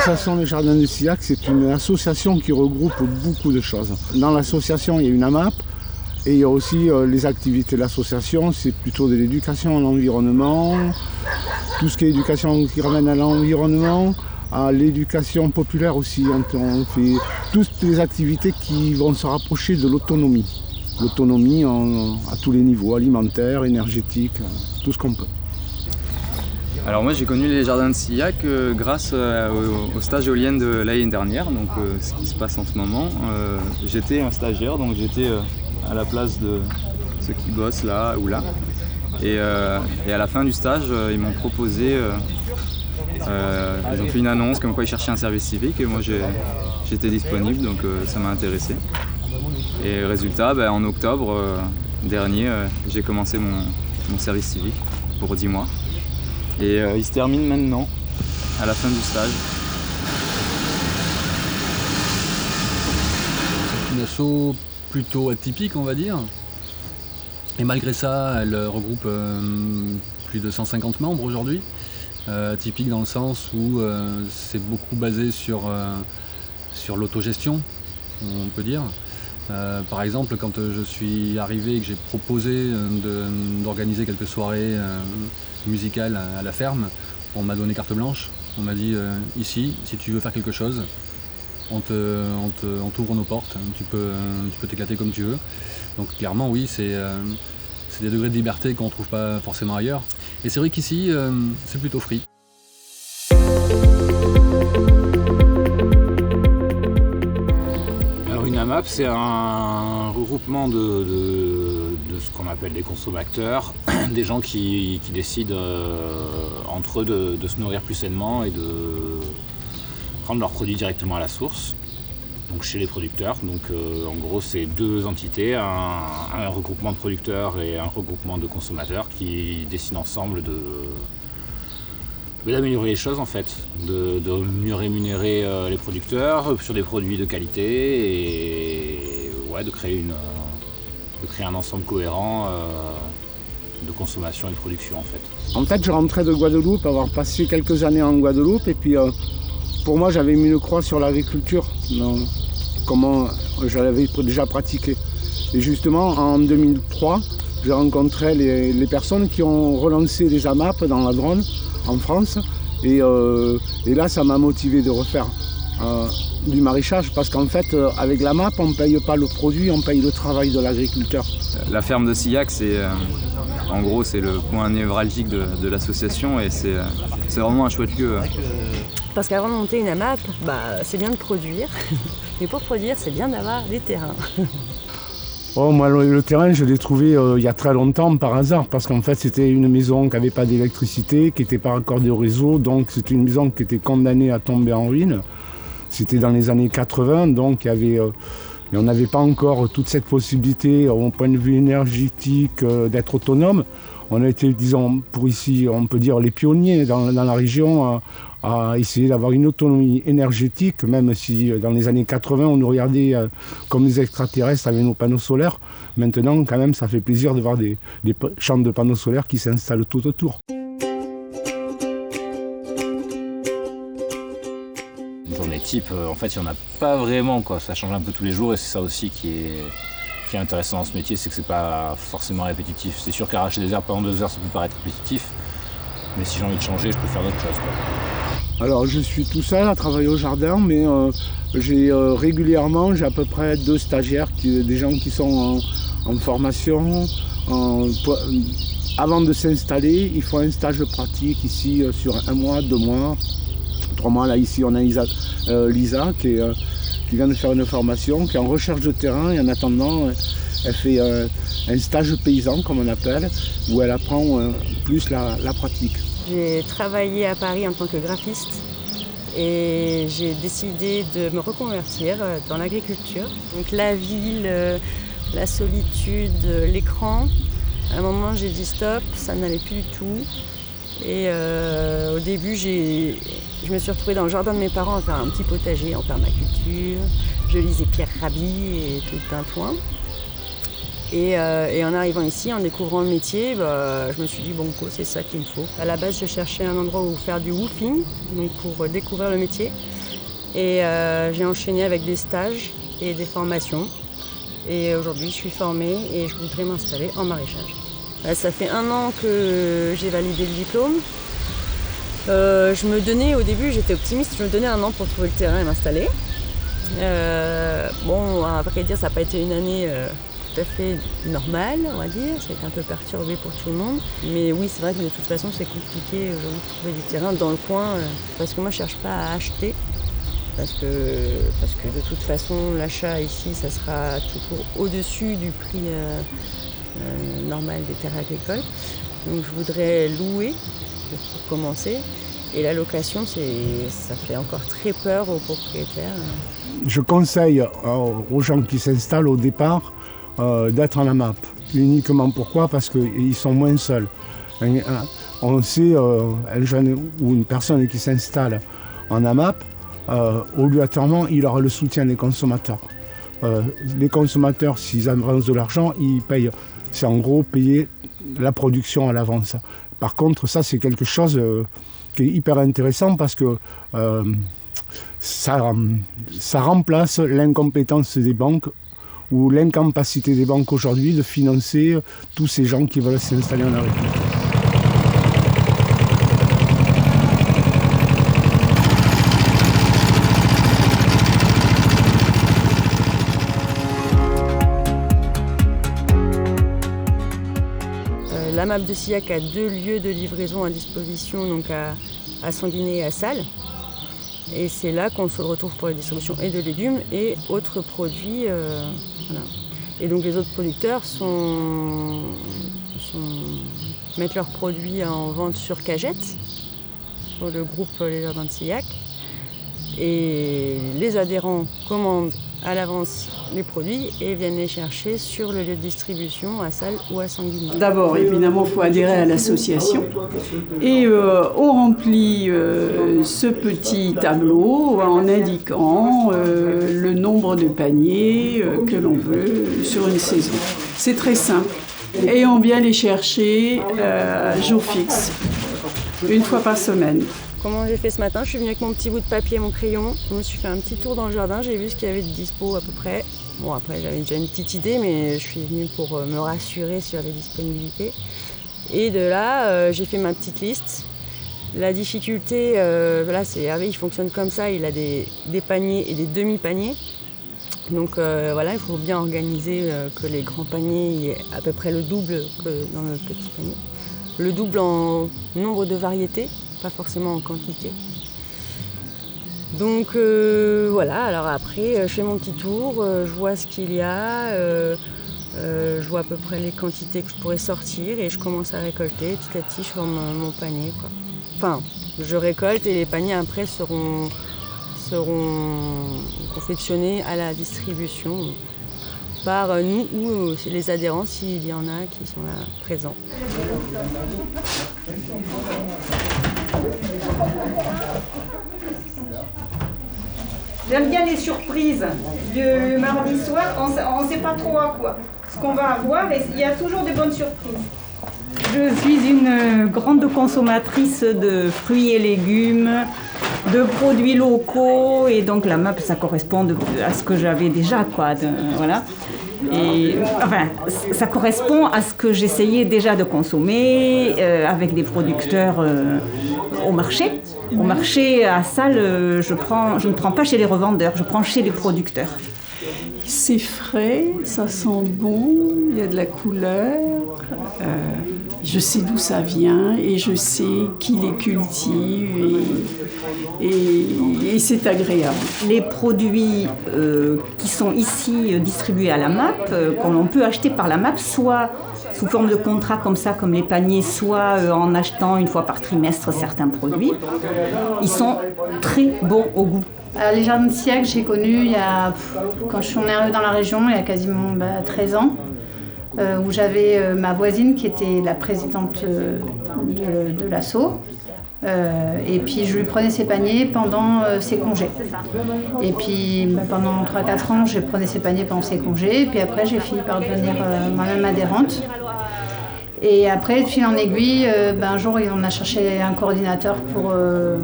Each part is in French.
L'association des Jardins de Sillac, c'est une association qui regroupe beaucoup de choses. Dans l'association, il y a une AMAP et il y a aussi les activités de l'association, c'est plutôt de l'éducation à l'environnement, tout ce qui est éducation qui ramène à l'environnement, à l'éducation populaire aussi. On fait toutes les activités qui vont se rapprocher de l'autonomie. L'autonomie à tous les niveaux, alimentaire, énergétique, tout ce qu'on peut. Alors moi j'ai connu les jardins de Sillac grâce au stage éolien de l'année dernière, donc ce qui se passe en ce moment. J'étais un stagiaire, donc j'étais à la place de ceux qui bossent là ou là. Et à la fin du stage, ils m'ont proposé, ils ont fait une annonce comme quoi ils cherchaient un service civique et moi j'étais disponible, donc ça m'a intéressé. Et résultat, en octobre dernier, j'ai commencé mon service civique pour 10 mois. Et il se termine maintenant, à la fin du stage. C'est une asso plutôt atypique, on va dire. Et malgré ça, elle regroupe plus de 150 membres aujourd'hui. Atypique dans le sens où c'est beaucoup basé sur l'autogestion, on peut dire. Par exemple, quand je suis arrivé et que j'ai proposé d'organiser quelques soirées musicales à la ferme, on m'a donné carte blanche. On m'a dit ici, si tu veux faire quelque chose, on t'ouvre nos portes, tu peux t'éclater comme tu veux. Donc clairement oui, c'est des degrés de liberté qu'on ne trouve pas forcément ailleurs. Et c'est vrai qu'ici, c'est plutôt free. Une AMAP, c'est un regroupement de ce qu'on appelle des consommateurs, des gens qui décident entre eux de se nourrir plus sainement et de prendre leurs produits directement à la source, donc chez les producteurs. Donc en gros, c'est deux entités, un regroupement de producteurs et un regroupement de consommateurs qui décident ensemble d'améliorer les choses en fait, de mieux rémunérer les producteurs sur des produits de qualité et de créer un ensemble cohérent de consommation et de production en fait. En fait, je rentrais de Guadeloupe, avoir passé quelques années en Guadeloupe et puis pour moi j'avais mis une croix sur l'agriculture, comment je l'avais déjà pratiqué. Et justement en 2003, j'ai rencontré les personnes qui ont relancé les AMAP dans la Drône en France et là ça m'a motivé de refaire du maraîchage parce qu'en fait avec la MAP on ne paye pas le produit, on paye le travail de l'agriculteur. La ferme de Sillac en gros c'est le point névralgique de l'association et c'est vraiment un chouette lieu. Parce qu'avant de monter une AMAP, c'est bien de produire, mais pour produire c'est bien d'avoir des terrains. Oh, moi, le terrain, je l'ai trouvé il y a très longtemps par hasard, parce qu'en fait, c'était une maison qui n'avait pas d'électricité, qui n'était pas raccordée au réseau, donc c'était une maison qui était condamnée à tomber en ruine. C'était dans les années 80, donc on n'avait pas encore toute cette possibilité, au point de vue énergétique, d'être autonome. On a été, disons, pour ici, on peut dire les pionniers dans la région, à essayer d'avoir une autonomie énergétique, même si dans les années 80, on nous regardait comme des extraterrestres avec nos panneaux solaires. Maintenant, quand même, ça fait plaisir de voir des champs de panneaux solaires qui s'installent tout autour. Une journée type, en fait, il n'y en a pas vraiment, quoi. Ça change un peu tous les jours et c'est ça aussi qui est intéressant dans ce métier, c'est que c'est pas forcément répétitif. C'est sûr qu'arracher des herbes pendant 2 heures, ça peut paraître répétitif, mais si j'ai envie de changer, je peux faire d'autres choses, quoi. Alors je suis tout seul à travailler au jardin, mais régulièrement j'ai à peu près 2 stagiaires, des gens qui sont en formation. Avant de s'installer, il faut un stage pratique ici sur 1 mois, 2 mois, 3 mois. Là ici on a Lisa qui vient de faire une formation, qui est en recherche de terrain et en attendant elle fait un stage paysan comme on appelle, où elle apprend plus la pratique. J'ai travaillé à Paris en tant que graphiste et j'ai décidé de me reconvertir dans l'agriculture. Donc la ville, la solitude, l'écran. À un moment j'ai dit stop, ça n'allait plus du tout. Et au début je me suis retrouvée dans le jardin de mes parents à faire un petit potager en permaculture. Je lisais Pierre Rabhi et tout le tintouin. Et en arrivant ici, en découvrant le métier, je me suis dit banco, c'est ça qu'il me faut. À la base, je cherchais un endroit où faire du woofing, donc pour découvrir le métier. Et j'ai enchaîné avec des stages et des formations. Et aujourd'hui, je suis formée et je voudrais m'installer en maraîchage. Ça fait 1 an que j'ai validé le diplôme. Je me donnais, au début, j'étais optimiste, je me donnais 1 an pour trouver le terrain et m'installer. Après dire, ça n'a pas été une année tout à fait normale, on va dire. Ça a été un peu perturbé pour tout le monde. Mais oui, c'est vrai que de toute façon, c'est compliqué aujourd'hui de trouver du terrain dans le coin. Parce que moi, je ne cherche pas à acheter. Parce que de toute façon, l'achat ici, ça sera toujours au-dessus du prix normal des terres agricoles. Donc je voudrais louer pour commencer. Et la location, ça fait encore très peur aux propriétaires. Je conseille aux gens qui s'installent au départ d'être en AMAP. Uniquement pourquoi ? Parce qu'ils sont moins seuls. On sait, un jeune ou une personne qui s'installe en AMAP, obligatoirement, il aura le soutien des consommateurs. Les consommateurs, s'ils avancent de l'argent, ils payent. C'est en gros payer la production à l'avance. Par contre, ça, c'est quelque chose qui est hyper intéressant parce que ça remplace l'incompétence des banques ou l'incapacité des banques aujourd'hui de financer tous ces gens qui veulent s'installer en agriculture. La MAP de Sillac a 2 lieux de livraison à disposition, donc à Sanguinet et à Salles. Et c'est là qu'on se retrouve pour la distribution et de légumes et autres produits. Voilà. Et donc les autres producteurs mettent leurs produits en vente sur cagette, sur le groupe Les Jardins de Sillac. Et les adhérents commandent à l'avance les produits et viennent les chercher sur le lieu de distribution à Salles ou à Sanguinet. D'abord, évidemment, il faut adhérer à l'association et on remplit ce petit tableau en indiquant le nombre de paniers que l'on veut sur une saison. C'est très simple et on vient les chercher à jour fixe, 1 fois par semaine. Comment j'ai fait ce matin ? Je suis venue avec mon petit bout de papier et mon crayon. Je me suis fait un petit tour dans le jardin, j'ai vu ce qu'il y avait de dispo à peu près. Bon, après j'avais déjà une petite idée, mais je suis venue pour me rassurer sur les disponibilités. Et de là, j'ai fait ma petite liste. La difficulté, là c'est Hervé, il fonctionne comme ça, il a des paniers et des demi-paniers. Donc voilà, il faut bien organiser que les grands paniers y aient à peu près le double que dans le petit panier. Le double en nombre de variétés, pas forcément en quantité. Donc voilà, alors après je fais mon petit tour, je vois ce qu'il y a, je vois à peu près les quantités que je pourrais sortir et je commence à récolter. Petit à petit je forme mon panier, quoi. Enfin, je récolte et les paniers après seront confectionnés à la distribution par nous ou les adhérents s'il y en a qui sont là présents. J'aime bien les surprises. Le mardi soir, on ne sait pas trop à quoi. Ce qu'on va avoir, et il y a toujours de bonnes surprises. Je suis une grande consommatrice de fruits et légumes, de produits locaux, et donc la MAP, ça correspond à ce que j'avais déjà, quoi. Voilà. Et enfin, ça correspond à ce que j'essayais déjà de consommer avec des producteurs au marché. Au marché, à Salles, je ne prends pas chez les revendeurs, je prends chez les producteurs. C'est frais, ça sent bon, il y a de la couleur. Je sais d'où ça vient et je sais qui les cultive et c'est agréable. Les produits qui sont ici distribués à la MAP, qu'on peut acheter par la MAP, soit sous forme de contrat comme ça, comme les paniers, soit en achetant 1 fois par trimestre certains produits, ils sont très bons au goût. Les Jardins de Sillac, j'ai connu quand je suis arrivée dans la région, il y a quasiment 13 ans, où j'avais ma voisine qui était la présidente de l'asso. Et puis je lui prenais ses paniers pendant ses congés. Et puis pendant 3-4 ans, je prenais ses paniers pendant ses congés. Et puis après, j'ai fini par devenir moi-même adhérente. Et après, de fil en aiguille, un jour, on a cherché un coordinateur pour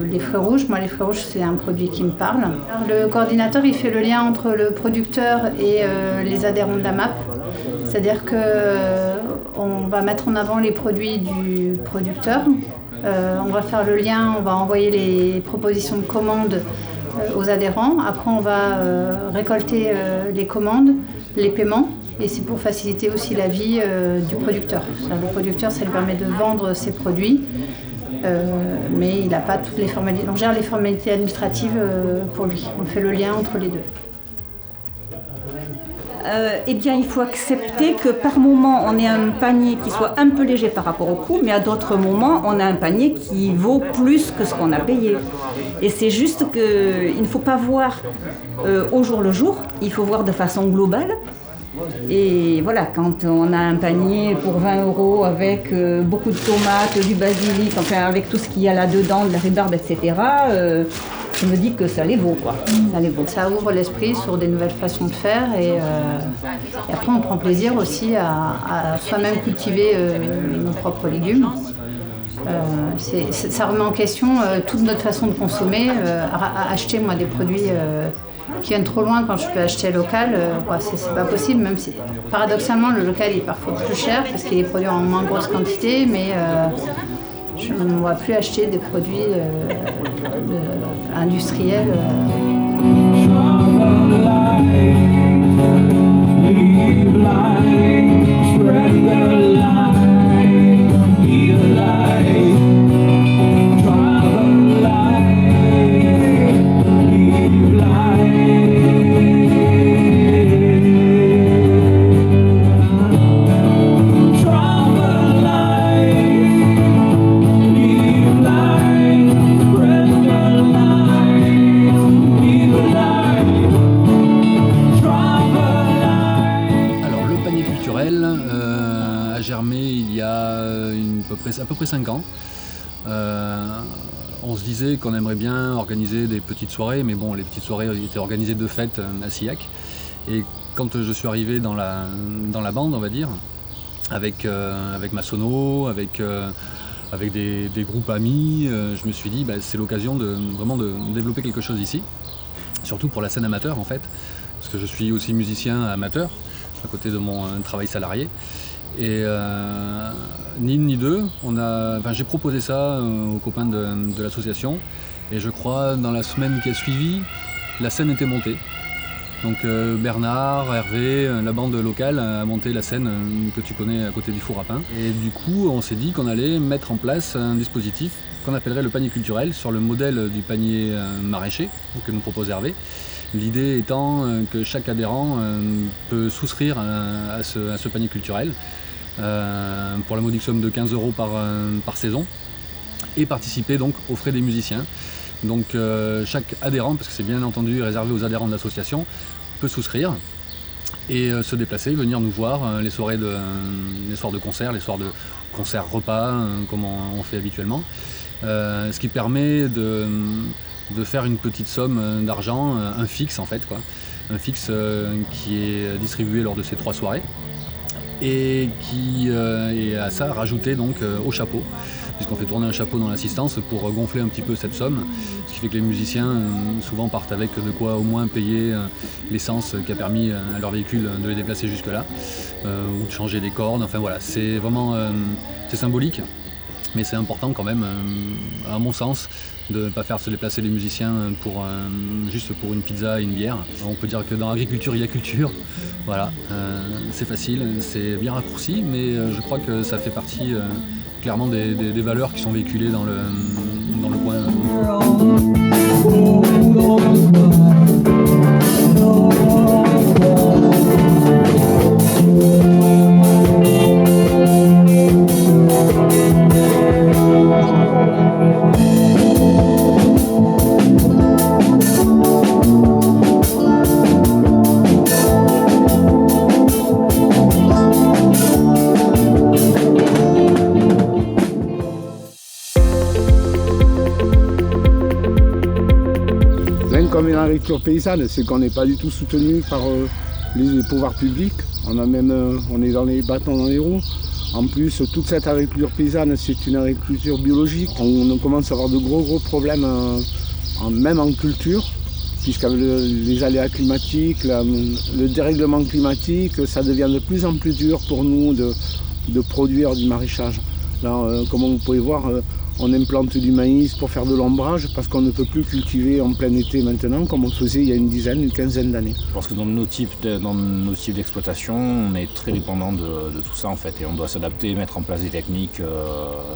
les fruits rouges. Moi, les fruits rouges, c'est un produit qui me parle. Le coordinateur, il fait le lien entre le producteur et les adhérents de la MAP. C'est-à-dire qu'on va mettre en avant les produits du producteur. On va faire le lien, on va envoyer les propositions de commandes aux adhérents. Après, on va récolter les commandes, les paiements. Et c'est pour faciliter aussi la vie du producteur. Le producteur, ça lui permet de vendre ses produits, mais il n'a pas toutes les formalités. On gère les formalités administratives pour lui. On fait le lien entre les deux. Eh bien, il faut accepter que par moment, on ait un panier qui soit un peu léger par rapport au coût, mais à d'autres moments, on a un panier qui vaut plus que ce qu'on a payé. Et c'est juste qu'il ne faut pas voir au jour le jour, il faut voir de façon globale. Et voilà, quand on a un panier pour 20 € avec beaucoup de tomates, du basilic, enfin avec tout ce qu'il y a là-dedans, de la rhubarbe, etc., je me dis que ça les vaut, quoi. Ça les vaut. Ça ouvre l'esprit sur des nouvelles façons de faire et après on prend plaisir aussi à soi-même cultiver nos propres légumes. Ça remet en question toute notre façon de consommer, à acheter moi des produits qui viennent trop loin quand je peux acheter local, c'est pas possible, même si paradoxalement le local est parfois plus cher parce qu'il est produit en moins grosse quantité, mais je ne vois plus acheter des produits industriels. À peu près 5 ans. On se disait qu'on aimerait bien organiser des petites soirées, mais bon, les petites soirées étaient organisées de fait à Sillac. Et quand je suis arrivé dans la bande, on va dire, avec ma sono, avec des groupes amis, je me suis dit c'est l'occasion de développer quelque chose ici, surtout pour la scène amateur en fait, parce que je suis aussi musicien amateur à côté de mon travail salarié. Et ni une ni deux, j'ai proposé ça aux copains de l'association et je crois dans la semaine qui a suivi, la scène était montée. Donc Bernard, Hervé, la bande locale a monté la scène que tu connais à côté du four à pain. Et du coup, on s'est dit qu'on allait mettre en place un dispositif qu'on appellerait le panier culturel sur le modèle du panier maraîcher que nous propose Hervé. L'idée étant que chaque adhérent peut souscrire à ce panier culturel pour la modique somme de 15 € par saison et participer donc aux frais des musiciens. Donc chaque adhérent, parce que c'est bien entendu réservé aux adhérents de l'association, peut souscrire et se déplacer, venir nous voir les soirs de concert, les soirs de concert repas comme on fait habituellement. Ce qui permet de faire une petite somme d'argent, un fixe en fait, quoi. Un fixe qui est distribué lors de ces 3 soirées et qui est à ça rajouté donc au chapeau, puisqu'on fait tourner un chapeau dans l'assistance pour gonfler un petit peu cette somme, ce qui fait que les musiciens souvent partent avec de quoi au moins payer l'essence qui a permis à leur véhicule de les déplacer jusque là, ou de changer des cordes, enfin voilà, c'est vraiment c'est symbolique. Mais c'est important quand même, à mon sens, de ne pas faire se déplacer les musiciens juste pour une pizza et une bière. On peut dire que dans l'agriculture, il y a culture. Voilà, c'est facile, c'est bien raccourci, mais je crois que ça fait partie clairement des valeurs qui sont véhiculées dans le coin. comme l'agriculture paysanne, c'est qu'on n'est pas du tout soutenu par les pouvoirs publics. On est dans les bâtons dans les roues. En plus, toute cette agriculture paysanne, c'est une agriculture biologique. On commence à avoir de gros problèmes, même en culture, puisqu'avec les aléas climatiques, le dérèglement climatique, ça devient de plus en plus dur pour nous de produire du maraîchage. Là, comme vous pouvez voir, on implante du maïs pour faire de l'ombrage parce qu'on ne peut plus cultiver en plein été maintenant comme on faisait il y a une quinzaine d'années. Je pense que dans nos types d'exploitation, on est très dépendant de tout ça en fait et on doit s'adapter, mettre en place des techniques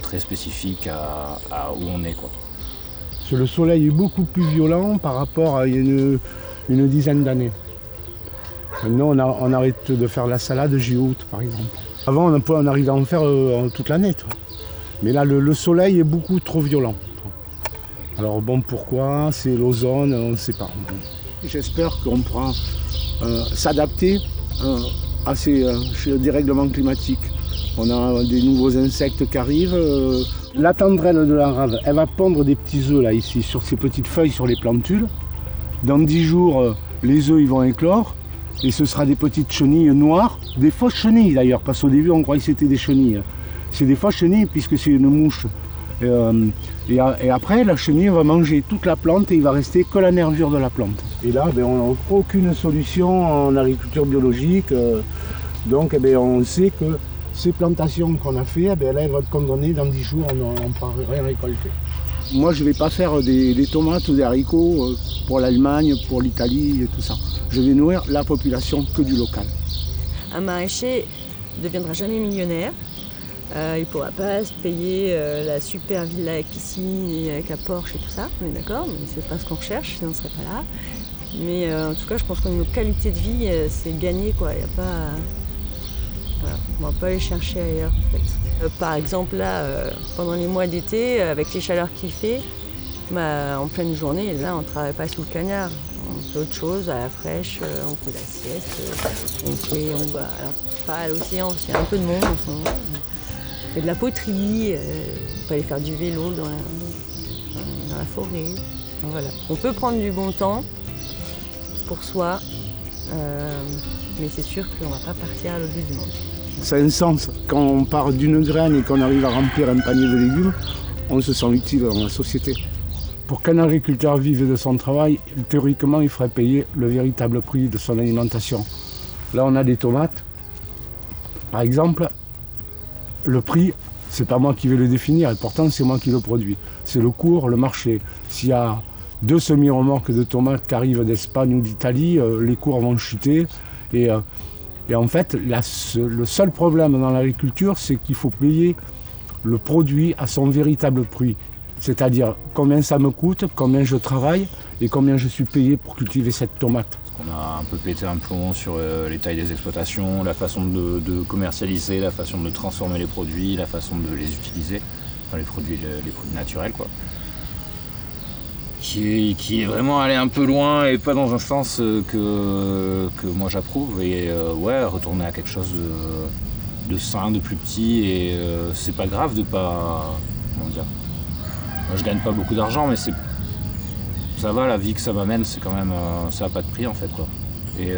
très spécifiques à où on est, quoi. Le soleil est beaucoup plus violent par rapport à une dizaine d'années. Maintenant, on arrête de faire la salade J-août, par exemple. Avant, on arrivait à en faire toute l'année. Mais là, le soleil est beaucoup trop violent. Alors bon, pourquoi? C'est l'ozone, on ne sait pas. J'espère qu'on pourra s'adapter à ces dérèglements climatiques. On a des nouveaux insectes qui arrivent. La tendrelle de la rave, elle va pondre des petits œufs là, ici, sur ces petites feuilles, sur les plantules. Dans 10 jours, les œufs ils vont éclore. Et ce sera des petites chenilles noires, des fausses chenilles d'ailleurs, parce qu'au début on croyait que c'était des chenilles. C'est des fausses chenilles puisque c'est une mouche. Et après la chenille va manger toute la plante et il va rester que la nervure de la plante. Et là on n'a aucune solution en agriculture biologique. Donc on sait que ces plantations qu'on a fait, là elles vont être condamnées dans 10 jours, on ne pourra rien récolter. Moi je ne vais pas faire des tomates ou des haricots pour l'Allemagne, pour l'Italie et tout ça. Je vais nourrir la population que du local. Un maraîcher ne deviendra jamais millionnaire. Il ne pourra pas se payer la super villa avec piscine et avec la Porsche et tout ça, on est d'accord, mais c'est pas ce qu'on recherche, sinon on ne serait pas là. Mais en tout cas, je pense qu'au niveau qualité de vie, c'est gagné, quoi. Il y a pas... Voilà. On ne va pas aller chercher ailleurs, en fait. Par exemple, là, pendant les mois d'été, avec les chaleurs qu'il fait, en pleine journée, là, on ne travaille pas sous le cagnard. On fait autre chose, à la fraîche, on fait la sieste, on va alors, pas à l'océan, parce qu'il y a un peu de monde en ce moment. On fait de la poterie, on peut aller faire du vélo dans la forêt. Donc, voilà. On peut prendre du bon temps pour soi, mais c'est sûr qu'on ne va pas partir à l'autre bout du monde. Ça a un sens. Quand on part d'une graine et qu'on arrive à remplir un panier de légumes, on se sent utile dans la société. Pour qu'un agriculteur vive de son travail, théoriquement, il ferait payer le véritable prix de son alimentation. Là, on a des tomates. Par exemple, le prix, c'est pas moi qui vais le définir, et pourtant, c'est moi qui le produis. C'est le cours, le marché. S'il y a 2 semi-remorques de tomates qui arrivent d'Espagne ou d'Italie, les cours vont chuter. Et en fait, le seul problème dans l'agriculture, c'est qu'il faut payer le produit à son véritable prix. C'est-à-dire combien ça me coûte, combien je travaille et combien je suis payé pour cultiver cette tomate. On a un peu pété un plomb sur les tailles des exploitations, la façon de commercialiser, la façon de transformer les produits, la façon de les utiliser, enfin les produits naturels, quoi. Qui est vraiment allé un peu loin et pas dans un sens que moi j'approuve. Et retourner à quelque chose de sain, de plus petit, et c'est pas grave de pas... Comment dire ? Moi, je gagne pas beaucoup d'argent, mais ça va, la vie que ça m'amène, c'est quand même, ça n'a pas de prix en fait, quoi. Et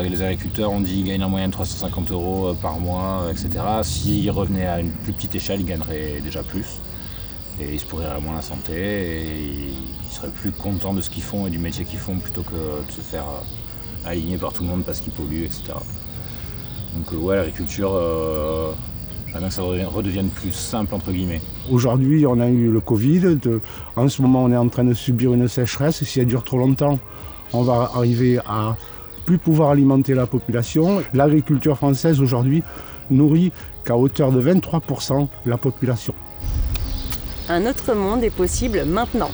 les agriculteurs, on dit qu'ils gagnent en moyenne 350 € par mois, etc. S'ils revenaient à une plus petite échelle, ils gagneraient déjà plus. Et ils se pourraient moins la santé, et ils seraient plus contents de ce qu'ils font et du métier qu'ils font plutôt que de se faire aligner par tout le monde parce qu'ils polluent, etc. Donc l'agriculture... que ça redevienne plus simple, entre guillemets. Aujourd'hui, on a eu le Covid. En ce moment, on est en train de subir une sécheresse. Si elle dure trop longtemps, on va arriver à plus pouvoir alimenter la population. L'agriculture française, aujourd'hui, nourrit qu'à hauteur de 23% la population. Un autre monde est possible maintenant.